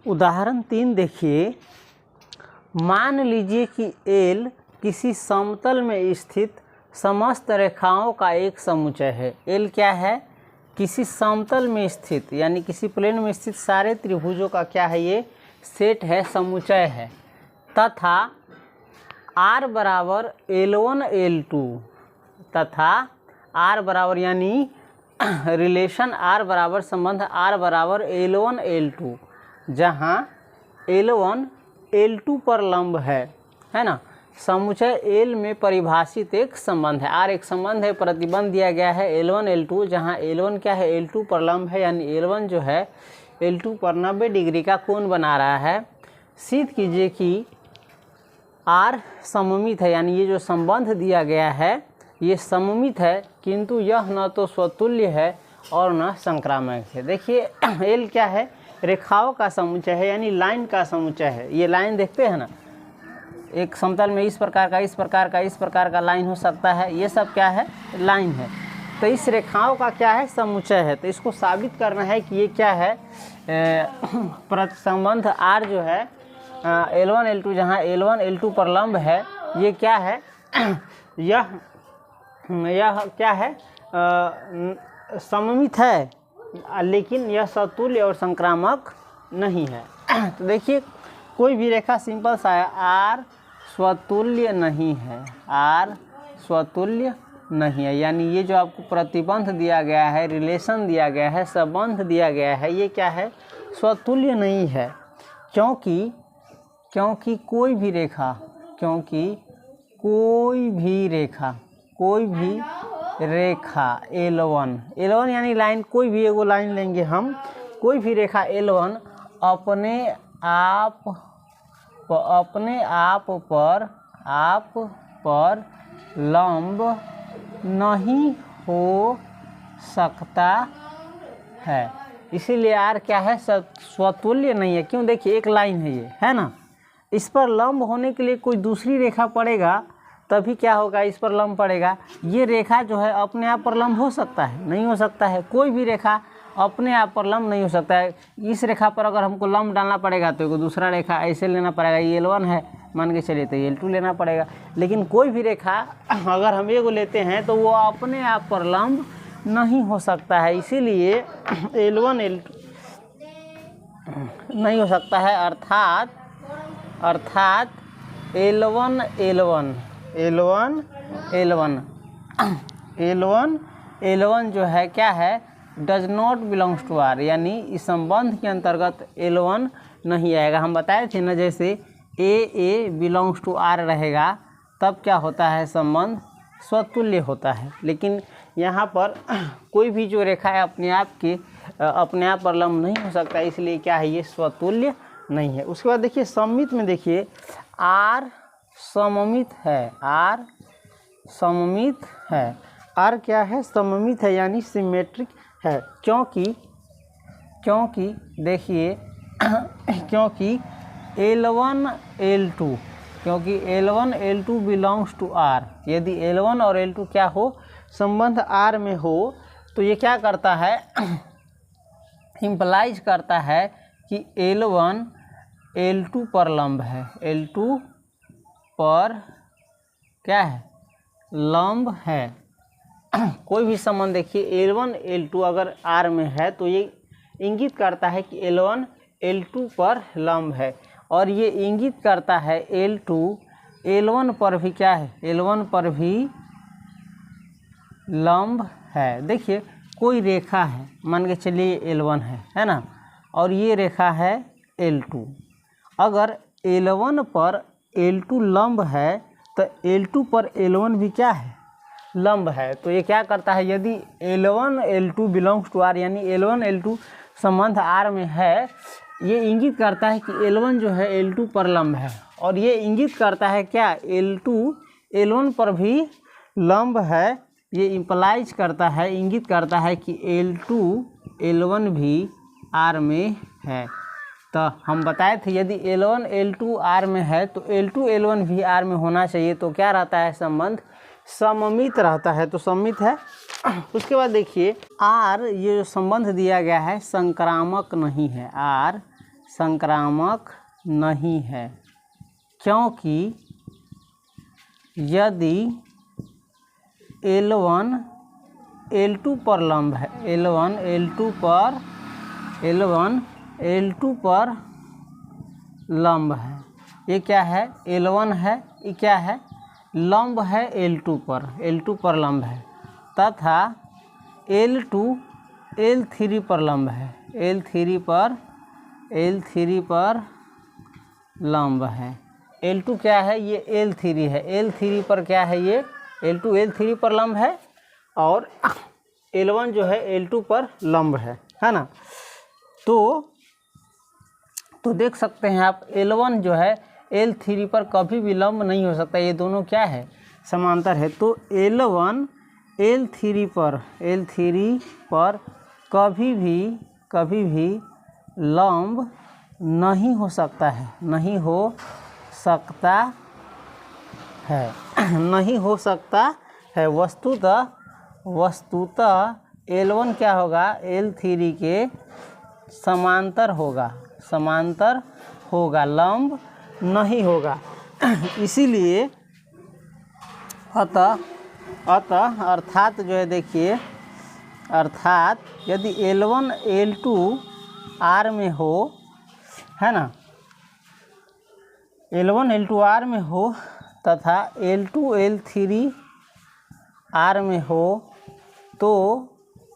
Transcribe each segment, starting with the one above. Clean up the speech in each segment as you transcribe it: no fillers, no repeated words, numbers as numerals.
उदाहरण 3 देखिए। मान लीजिए कि एल किसी समतल में स्थित समस्त रेखाओं का एक समुच्चय है। एल क्या है? किसी समतल में स्थित यानी किसी प्लेन में स्थित सारे त्रिभुजों का क्या है? ये सेट है, समुच्चय है। तथा R बराबर L1 L2 तथा R बराबर यानी रिलेशन R बराबर संबंध R बराबर L1 L2 जहाँ L1 L2 पर लंब है ना। समुच्चय L में परिभाषित एक संबंध है। R एक संबंध है, प्रतिबंध दिया गया है L1 L2 जहाँ L1 क्या है? L2 पर लंब है, यानी L1 जो है L2 पर 90 डिग्री का कोण बना रहा है। सिद्ध कीजिए कि R सममित है, यानी ये जो संबंध दिया गया है ये सममित है, किंतु यह न तो स्वतुल्य है और न संक्रामक है। देखिए L क्या है? रेखाओं का समुच्चय है, यानी लाइन का समुच्चय है। ये लाइन देखते हैं ना, एक समतल में इस प्रकार का, इस प्रकार का, इस प्रकार का लाइन हो सकता है। ये सब क्या है? लाइन है। तो इस रेखाओं का क्या है? समुच्चय है। तो इसको साबित करना है कि ये क्या है? संबंध R जो है L1 L2 जहाँ L1 L2 पर लंब है, ये क्या है? यह क्या है? सममित है, लेकिन यह सतुल्य और संक्रामक नहीं है। तो देखिए कोई भी रेखा सिंपल सा है, R स्वतुल्य नहीं है, R स्वतुल्य नहीं है, यानी ये जो आपको प्रतिबंध दिया गया है, रिलेशन दिया गया है, संबंध दिया गया है, ये क्या है? स्वतुल्य नहीं है। क्योंकि कोई भी रेखा L1 यानी लाइन, कोई भी एगो लाइन लेंगे हम, कोई भी रेखा L1 अपने आप पर लंब नहीं हो सकता है। इसीलिए R क्या है? स्वतुल्य नहीं है। क्यों? देखिए एक लाइन है, ये है ना, इस पर लंब होने के लिए कोई दूसरी रेखा पड़ेगा, तभी क्या होगा? इस पर लंब पड़ेगा। ये रेखा जो है अपने आप पर लंब हो सकता है? नहीं हो सकता है। कोई भी रेखा अपने आप पर लंब नहीं हो सकता है। इस रेखा पर अगर हमको लंब डालना पड़ेगा तो एक दूसरा रेखा ऐसे लेना पड़ेगा। ये L1 है मान के चलिए, तो L2 लेना पड़ेगा। लेकिन कोई भी रेखा अगर हम एगो लेते हैं तो वो अपने आप पर लंब नहीं हो सकता है, इसीलिए L1 L2 नहीं हो सकता है। अर्थात L1 जो है क्या है? Does not belongs to R, यानी इस संबंध के अंतर्गत L1 नहीं आएगा। हम बताए थे ना, जैसे A बिलोंग्स टू R रहेगा तब क्या होता है? संबंध स्वतुल्य होता है। लेकिन यहाँ पर कोई भी जो रेखा है अपने आप पर लंब नहीं हो सकता, इसलिए क्या है? ये स्वतुल्य नहीं है। उसके बाद देखिए सममित में, देखिए R सममित है, R क्या है? सममित है, यानी सिमेट्रिक है। क्योंकि देखिए क्योंकि L1 L2 belongs to R। यदि L1 और L2 क्या हो? संबंध R में हो, तो ये क्या करता है? इम्प्लाइज करता है कि L1 L2 पर लंब है, L2 पर क्या है? लंब है। कोई भी संबंध देखिए L1 L2 अगर R में है तो ये इंगित करता है कि L1 L2 पर लंब है, और ये इंगित करता है L2 L1 पर भी क्या है? L1 पर भी लंब है। देखिए कोई रेखा है, मान के चलिए L1 है ना, और ये रेखा है L2। अगर L1 पर L2 लंब है तो L2 पर L1 भी क्या है? लंब है। तो ये क्या करता है? यदि L1 L2 belongs to R, यानी L1 L2 संबंध R में है, ये इंगित करता है कि L1 जो है L2 पर लंब है, और ये इंगित करता है क्या? L2 L1 पर भी लंब है। ये इम्प्लाइज करता है, इंगित करता है कि L2 L1 भी R में है। तो हम बताए थे यदि L1 L2 R में है तो L2 L1 भी R में होना चाहिए, तो क्या रहता है? संबंध सममित रहता है। तो सममित है। उसके बाद देखिए R, ये जो संबंध दिया गया है संक्रामक नहीं है, R संक्रामक नहीं है, क्योंकि यदि L1 L2 पर लंब है, L1 L2 पर लंब है। ये क्या है? L1 है, ये क्या है? लंब है L2 पर लंब है, तथा L2 L3 पर लंब है, L3 पर लंब है। L2 क्या है? ये L3 है, L3 पर क्या है? ये L2 L3 पर लंब है और L1 जो है L2 पर लंब है ना। तो देख सकते हैं आप, L1 जो है L3 पर कभी भी लंब नहीं हो सकता, ये दोनों क्या है? समांतर है। तो L1 L3 पर कभी भी लंब नहीं हो सकता है, नहीं हो सकता है। वस्तुतः L1 क्या होगा? L3 के समांतर होगा, लंब नहीं होगा। इसीलिए अर्थात जो है, देखिए, अर्थात यदि L1 L2 R में हो, है ना, L1 L2 R में हो तथा L2 L3 R में हो, तो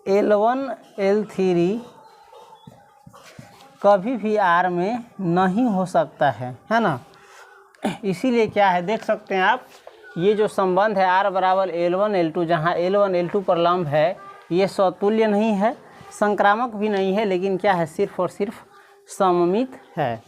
L1 L3 कभी भी R में नहीं हो सकता है ना। इसीलिए क्या है, देख सकते हैं आप, ये जो संबंध है R बराबर L1 L2, जहाँ L1 L2 पर लंब है, ये स्वतुल्य नहीं है, संक्रामक भी नहीं है, लेकिन क्या है? सिर्फ और सिर्फ सममित है।